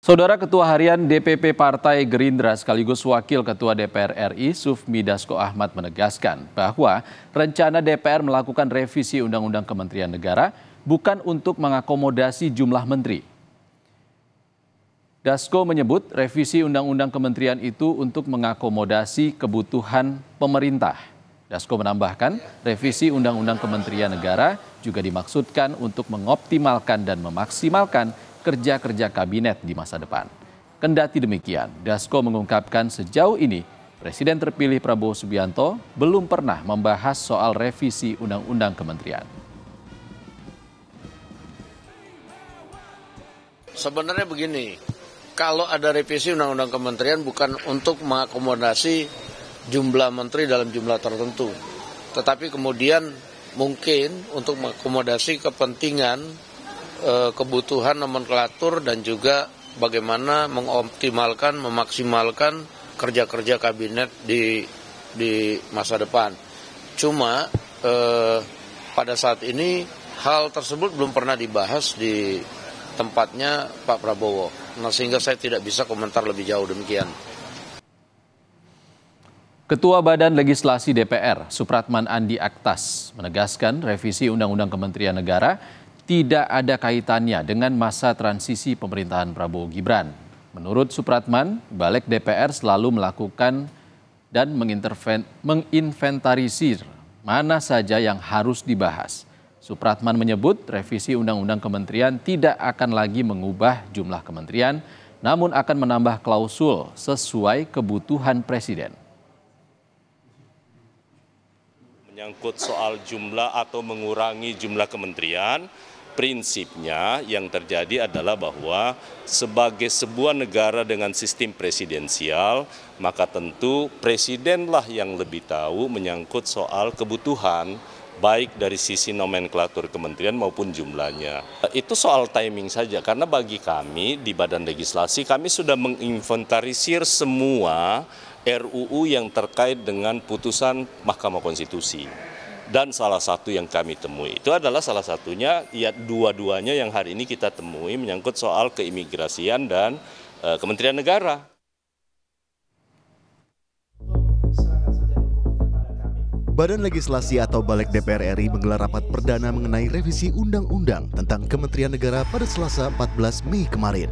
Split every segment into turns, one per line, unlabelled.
Saudara Ketua Harian DPP Partai Gerindra sekaligus Wakil Ketua DPR RI Sufmi Dasko Ahmad menegaskan bahwa rencana DPR melakukan revisi Undang-Undang Kementerian Negara bukan untuk mengakomodasi jumlah menteri. Dasko menyebut revisi Undang-Undang Kementerian itu untuk mengakomodasi kebutuhan pemerintah. Dasko menambahkan, revisi Undang-Undang Kementerian Negara juga dimaksudkan untuk mengoptimalkan dan memaksimalkan kerja-kerja kabinet di masa depan. Kendati demikian, Dasko mengungkapkan sejauh ini Presiden terpilih Prabowo Subianto belum pernah membahas soal revisi Undang-Undang Kementerian.
Sebenarnya begini, kalau ada revisi Undang-Undang Kementerian bukan untuk mengakomodasi jumlah menteri dalam jumlah tertentu, tetapi kemudian mungkin untuk mengakomodasi kepentingan kebutuhan nomenklatur dan juga bagaimana mengoptimalkan, memaksimalkan kerja-kerja kabinet di masa depan. Cuma pada saat ini hal tersebut belum pernah dibahas di tempatnya Pak Prabowo. Nah, sehingga saya tidak bisa komentar lebih jauh demikian.
Ketua Badan Legislasi DPR, Supratman Andi Aktas, menegaskan revisi Undang-Undang Kementerian Negara tidak ada kaitannya dengan masa transisi pemerintahan Prabowo Gibran. Menurut Supratman, Balik DPR selalu melakukan dan menginventarisir mana saja yang harus dibahas. Supratman menyebut revisi Undang-Undang Kementerian tidak akan lagi mengubah jumlah kementerian, namun akan menambah klausul sesuai kebutuhan Presiden.
Menyangkut soal jumlah atau mengurangi jumlah kementerian, prinsipnya yang terjadi adalah bahwa sebagai sebuah negara dengan sistem presidensial, maka tentu presidenlah yang lebih tahu menyangkut soal kebutuhan, baik dari sisi nomenklatur kementerian maupun jumlahnya. Itu soal timing saja, karena bagi kami di Badan Legislasi, kami sudah menginventarisir semua RUU yang terkait dengan putusan Mahkamah Konstitusi. Dan salah satu yang kami temui itu adalah salah satunya, ya dua-duanya yang hari ini kita temui menyangkut soal keimigrasian dan Kementerian Negara.
Badan Legislasi atau Balik DPR RI menggelar rapat perdana mengenai revisi Undang-Undang tentang Kementerian Negara pada Selasa 14 Mei kemarin.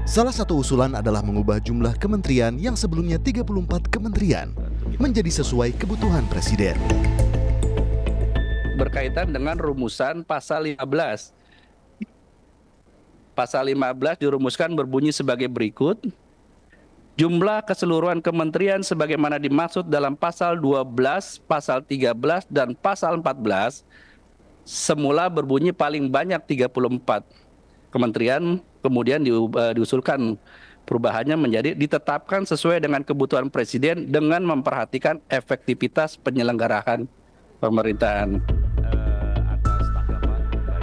Salah satu usulan adalah mengubah jumlah kementerian yang sebelumnya 34 kementerian menjadi sesuai kebutuhan Presiden.
Berkaitan dengan rumusan pasal 15. Pasal 15 dirumuskan berbunyi sebagai berikut. Jumlah keseluruhan kementerian sebagaimana dimaksud dalam pasal 12, pasal 13, dan pasal 14 semula berbunyi paling banyak 34 kementerian, kemudian diusulkan perubahannya menjadi ditetapkan sesuai dengan kebutuhan Presiden dengan memperhatikan efektivitas penyelenggaraan pemerintahan.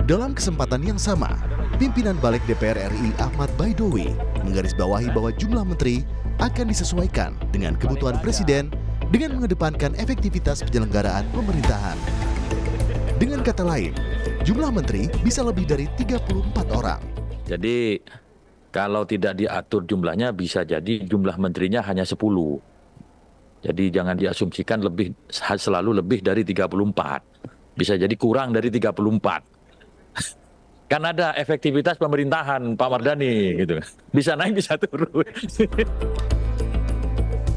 Dalam kesempatan yang sama, pimpinan Balik DPR RI Ahmad Baidowi menggarisbawahi bahwa jumlah menteri akan disesuaikan dengan kebutuhan Presiden dengan mengedepankan efektivitas penyelenggaraan pemerintahan. Dengan kata lain, jumlah menteri bisa lebih dari 34 orang.
Jadi kalau tidak diatur jumlahnya bisa jadi jumlah menterinya hanya 10. Jadi jangan diasumsikan selalu lebih dari 34. Bisa jadi kurang dari 34. Kan ada efektivitas pemerintahan, Pak Mardhani, gitu. Bisa naik, bisa turun.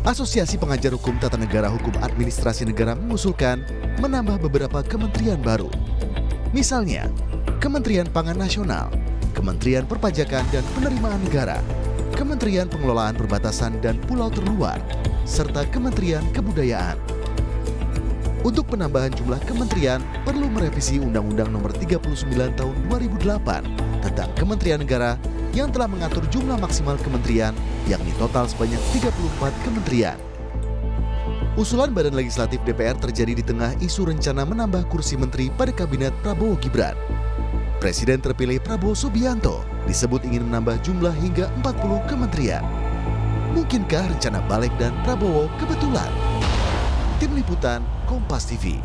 Asosiasi Pengajar Hukum Tata Negara Hukum Administrasi Negara mengusulkan menambah beberapa kementerian baru. Misalnya, Kementerian Pangan Nasional, Kementerian Perpajakan dan Penerimaan Negara, Kementerian Pengelolaan Perbatasan dan Pulau Terluar, serta Kementerian Kebudayaan. Untuk penambahan jumlah kementerian, perlu merevisi Undang-Undang Nomor 39 Tahun 2008 tentang Kementerian Negara yang telah mengatur jumlah maksimal kementerian, yakni total sebanyak 34 kementerian. Usulan Badan Legislatif DPR terjadi di tengah isu rencana menambah kursi menteri pada Kabinet Prabowo Gibran. Presiden terpilih Prabowo Subianto disebut ingin menambah jumlah hingga 40 kementerian. Mungkinkah rencana Balik dan Prabowo kebetulan? Tim Liputan Kompas TV.